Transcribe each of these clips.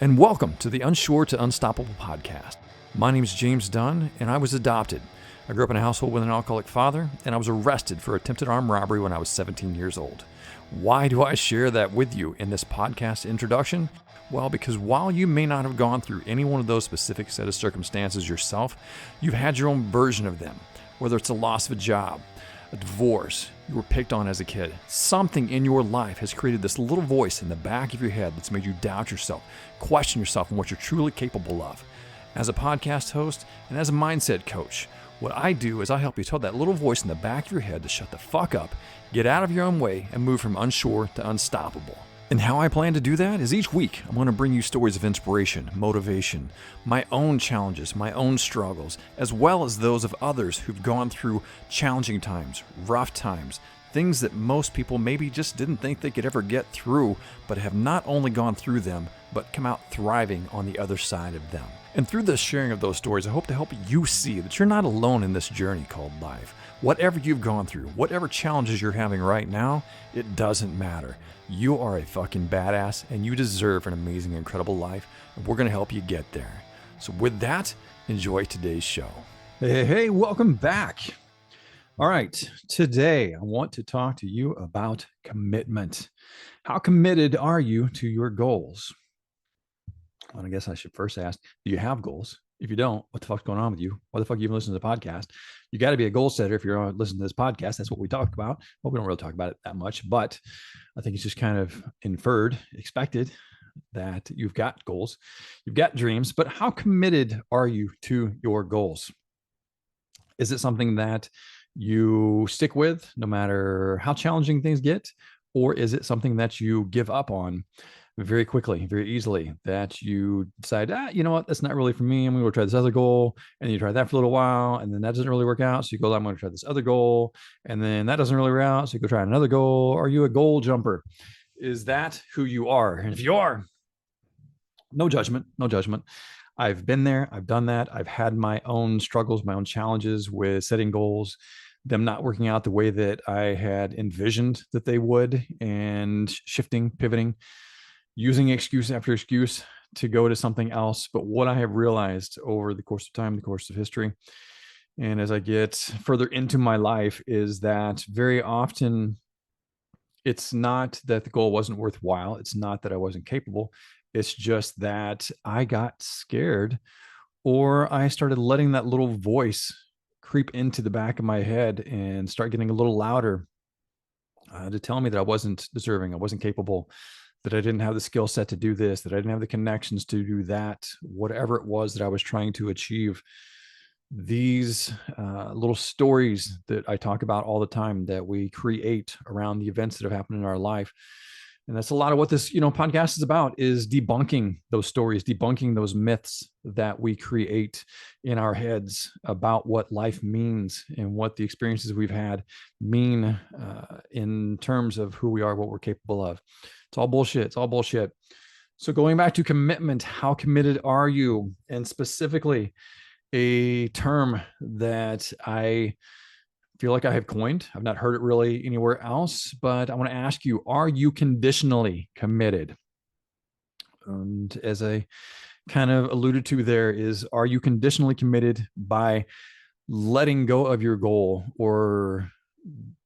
and welcome to the Unsure to Unstoppable podcast. My name is James Dunn, and I was adopted. I grew up in a household with an alcoholic father, and I was arrested for attempted armed robbery when I was 17 years old. Why do I share that with you in this podcast introduction? Well, because while you may not have gone through any one of those specific set of circumstances yourself, you've had your own version of them, whether it's a loss of a job, a divorce, you were picked on as a kid. Something in your life has created this little voice in the back of your head that's made you doubt yourself, question yourself and what you're truly capable of. As a podcast host and as a mindset coach, what I do is I help you tell that little voice in the back of your head to shut the fuck up, get out of your own way, and move from unsure to unstoppable. And how I plan to do that is each week I'm going to bring you stories of inspiration, motivation, my own challenges, my own struggles, as well as those of others who've gone through challenging times, rough times, things that most people maybe just didn't think they could ever get through, but have not only gone through them, but come out thriving on the other side of them. And through the sharing of those stories, I hope to help you see that you're not alone in this journey called life. Whatever you've gone through, whatever challenges you're having right now, it doesn't matter. You are a fucking badass and you deserve an amazing, incredible life. And we're going to help you get there. So with that, enjoy today's show. Hey, welcome back. All right. Today, I want to talk to you about commitment. How committed are you to your goals? Well, I guess I should first ask, do you have goals? If you don't, what the fuck's going on with you? Why the fuck you even listen to the podcast? You got to be a goal setter if you're listening to this podcast. That's what we talk about. Well, we don't really talk about it that much, but I think it's just kind of inferred, expected that you've got goals, you've got dreams, but how committed are you to your goals? Is it something that you stick with no matter how challenging things get? Or is it something that you give up on very quickly, very easily, that you decide, you know what, that's not really for me. I'm going to try this other goal. And you try that for a little while, and then that doesn't really work out. So you go, I'm going to try this other goal. And then that doesn't really work out. So you go try another goal. Are you a goal jumper? Is that who you are? And if you are, no judgment, no judgment. I've been there. I've done that. I've had my own struggles, my own challenges with setting goals, them not working out the way that I had envisioned that they would, and shifting, pivoting, using excuse after excuse to go to something else. But what I have realized over the course of time, the course of history, and as I get further into my life, is that very often it's not that the goal wasn't worthwhile. It's not that I wasn't capable. It's just that I got scared, or I started letting that little voice creep into the back of my head and start getting a little louder to tell me that I wasn't deserving, I wasn't capable, that I didn't have the skill set to do this, that I didn't have the connections to do that, whatever it was that I was trying to achieve. These little stories that I talk about all the time that we create around the events that have happened in our life. And that's a lot of what this, podcast is about, is debunking those stories, debunking those myths that we create in our heads about what life means and what the experiences we've had mean in terms of who we are, what we're capable of. It's all bullshit. It's all bullshit. So going back to commitment, how committed are you? And specifically, a term that I feel like I have coined. I've not heard it really anywhere else, but I want to ask you, are you conditionally committed? And as I kind of alluded to there, is, are you conditionally committed by letting go of your goal or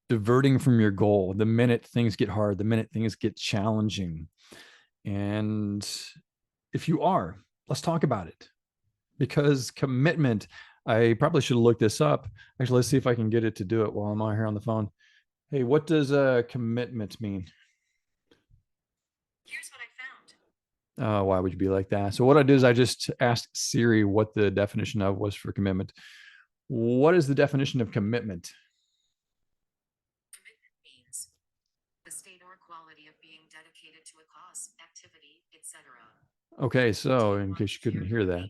diverting from your goal the minute things get hard, the minute things get challenging? And if you are, let's talk about it. Because commitment, I probably should have looked this up. Actually, let's see if I can get it to do it while I'm on here on the phone. Hey, what does commitment mean? Here's what I found. Why would you be like that? So what I did is I just asked Siri what the definition of was for commitment. What is the definition of commitment? Commitment means the state or quality of being dedicated to a cause, activity, etc. Okay, so in case you couldn't hear that.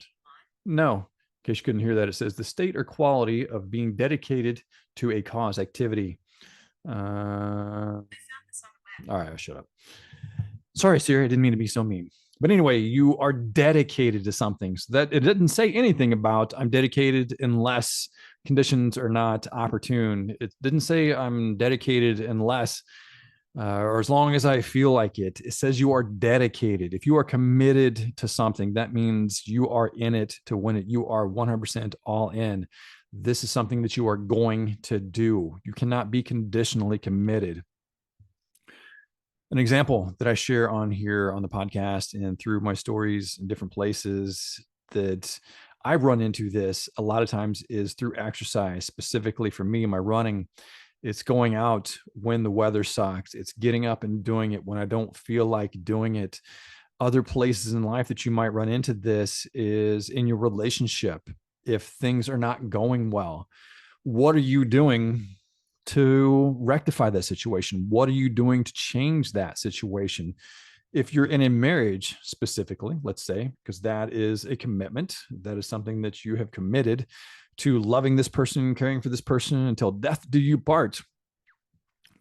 No, in case you couldn't hear that, it says the state or quality of being dedicated to a cause, activity. All right, I'll shut up. Sorry, Siri, I didn't mean to be so mean. But anyway, you are dedicated to something. So that it didn't say anything about I'm dedicated unless conditions are not opportune. It didn't say I'm dedicated unless or as long as I feel like it. It says you are dedicated. If you are committed to something, that means you are in it to win it. You are 100% all in. This is something that you are going to do. You cannot be conditionally committed. An example that I share on here on the podcast and through my stories in different places that I've run into this a lot of times is through exercise. Specifically for me, my running, it's going out when the weather sucks. It's getting up and doing it when I don't feel like doing it. Other places in life that you might run into this is in your relationship. If things are not going well, what are you doing to rectify that situation? What are you doing to change that situation? If you're in a marriage specifically, let's say, because that is a commitment, that is something that you have committed to loving this person, caring for this person until death do you part.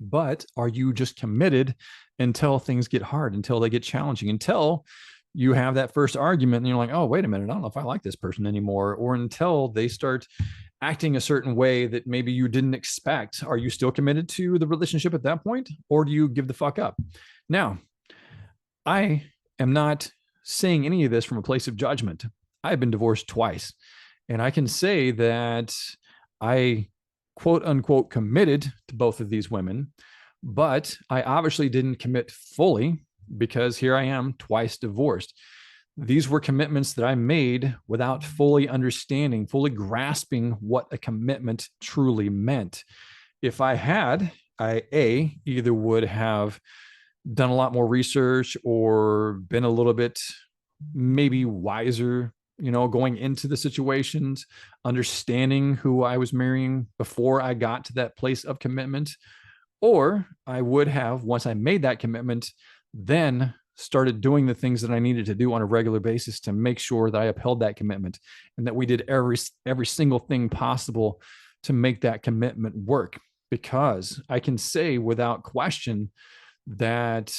But are you just committed until things get hard, until they get challenging, until you have that first argument and you're like, oh, wait a minute, I don't know if I like this person anymore, or until they start acting a certain way that maybe you didn't expect? Are you still committed to the relationship at that point, or do you give the fuck up? Now, I am not saying any of this from a place of judgment. I've been divorced twice, and I can say that I quote unquote committed to both of these women, but I obviously didn't commit fully because here I am twice divorced. These were commitments that I made without fully understanding, fully grasping what a commitment truly meant. If I had, I either would have done a lot more research or been a little bit maybe wiser, going into the situations, understanding who I was marrying before I got to that place of commitment. Or I would have, once I made that commitment, then started doing the things that I needed to do on a regular basis to make sure that I upheld that commitment and that we did every single thing possible to make that commitment work. Because I can say without question that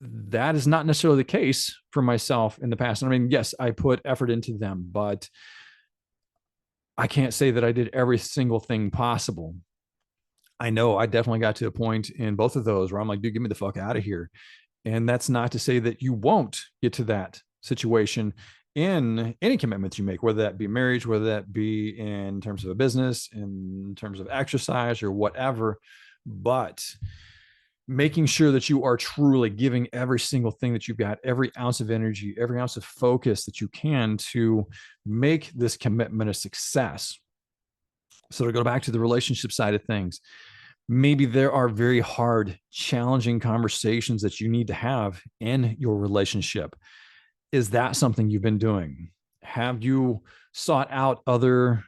that is not necessarily the case for myself in the past. I mean, yes, I put effort into them, but I can't say that I did every single thing possible. I know I definitely got to a point in both of those where I'm like, dude, get me the fuck out of here. And that's not to say that you won't get to that situation in any commitments you make, whether that be marriage, whether that be in terms of a business, in terms of exercise or whatever. But making sure that you are truly giving every single thing that you've got, every ounce of energy, every ounce of focus that you can to make this commitment a success. So to go back to the relationship side of things, maybe there are very hard, challenging conversations that you need to have in your relationship. Is that something you've been doing? Have you sought out other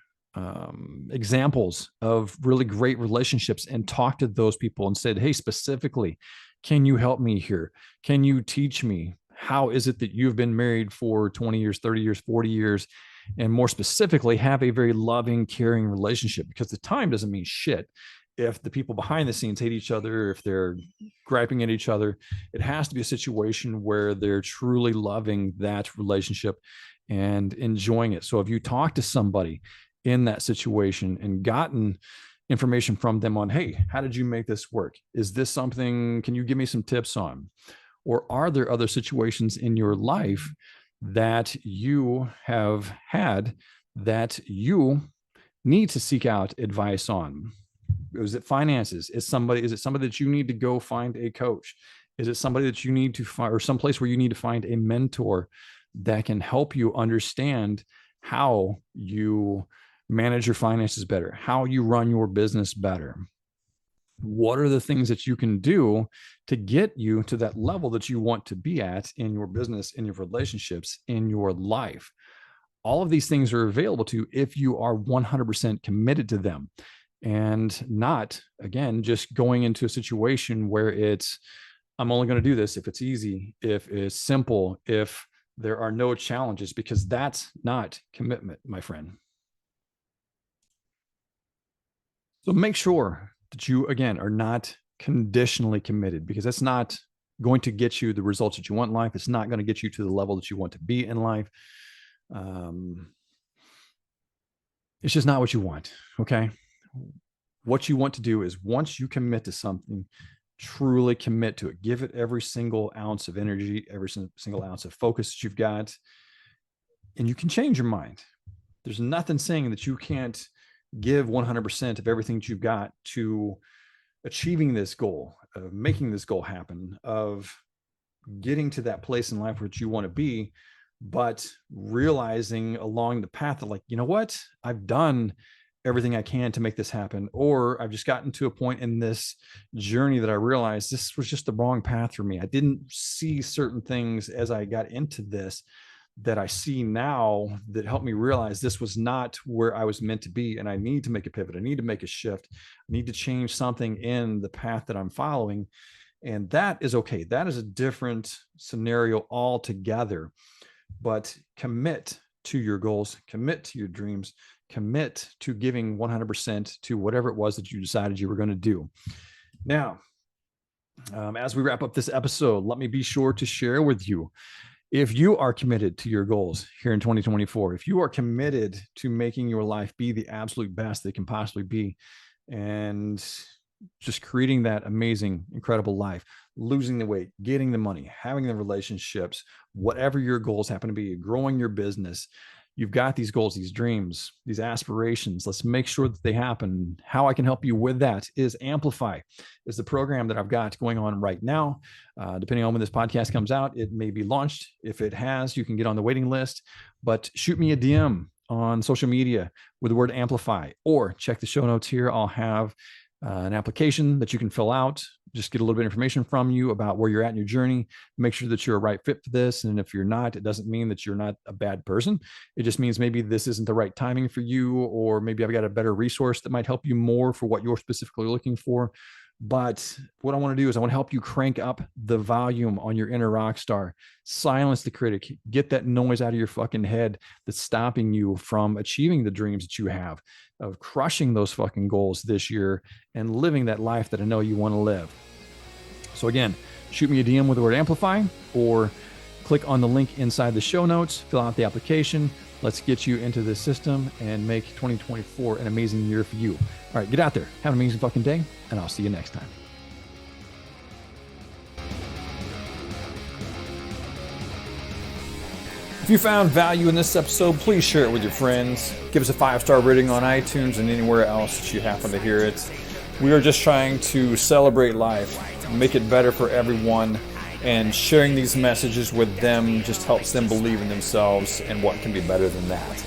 examples of really great relationships and talked to those people and said, hey, specifically, can you help me here? Can you teach me? How is it that you've been married for 20 years, 30 years, 40 years? And more specifically, have a very loving, caring relationship, because the time doesn't mean shit. If the people behind the scenes hate each other, if they're griping at each other, it has to be a situation where they're truly loving that relationship and enjoying it. So if you talk to somebody in that situation and gotten information from them on, hey, how did you make this work? Is this something, can you give me some tips on? Or are there other situations in your life that you have had that you need to seek out advice on? Is it finances? Is it somebody that you need to go find a coach? Is it somebody that you need to find, or someplace where you need to find a mentor that can help you understand how you manage your finances better, how you run your business better? What are the things that you can do to get you to that level that you want to be at in your business, in your relationships, in your life? All of these things are available to you if you are 100% committed to them, and not, again, just going into a situation where it's, I'm only going to do this if it's easy, if it's simple, if there are no challenges, because that's not commitment, my friend. So make sure that you, again, are not conditionally committed, because that's not going to get you the results that you want in life. It's not going to get you to the level that you want to be in life. It's just not what you want. Okay. what you want to do is once you commit to something, truly commit to it. Give it every single ounce of energy, every single ounce of focus that you've got, and you can change your mind. There's nothing saying that you can't give 100% of everything that you've got to achieving this goal, of making this goal happen, of getting to that place in life where you want to be, but realizing along the path that, like, you know what, I've done everything I can to make this happen, or I've just gotten to a point in this journey that I realized this was just the wrong path for me. I didn't see certain things as I got into this that I see now that helped me realize this was not where I was meant to be. And I need to make a pivot. I need to make a shift. I need to change something in the path that I'm following. And that is okay. That is a different scenario altogether. But commit to your goals, commit to your dreams, commit to giving 100% to whatever it was that you decided you were going to do. Now, as we wrap up this episode, let me be sure to share with you, if you are committed to your goals here in 2024, if you are committed to making your life be the absolute best they can possibly be, and just creating that amazing, incredible life, losing the weight, getting the money, having the relationships, whatever your goals happen to be, growing your business, you've got these goals, these dreams, these aspirations. Let's make sure that they happen. How I can help you with that is Amplify, is the program that I've got going on right now. Depending on when this podcast comes out, it may be launched. If it has, you can get on the waiting list, but shoot me a DM on social media with the word Amplify, or check the show notes here. I'll have an application that you can fill out, just get a little bit of information from you about where you're at in your journey, make sure that you're a right fit for this. And if you're not, it doesn't mean that you're not a bad person. It just means maybe this isn't the right timing for you, or maybe I've got a better resource that might help you more for what you're specifically looking for. But what I want to do is I want to help you crank up the volume on your inner rock star, silence the critic, get that noise out of your fucking head that's stopping you from achieving the dreams that you have, of crushing those fucking goals this year and living that life that I know you want to live. So again, shoot me a DM with the word Amplify, or click on the link inside the show notes, fill out the application. Let's get you into the system and make 2024 an amazing year for you. All right, get out there, have an amazing fucking day, and I'll see you next time. If you found value in this episode, please share it with your friends. Give us a 5-star rating on iTunes and anywhere else that you happen to hear it. We are just trying to celebrate life, make it better for everyone, and sharing these messages with them just helps them believe in themselves and what can be better than that.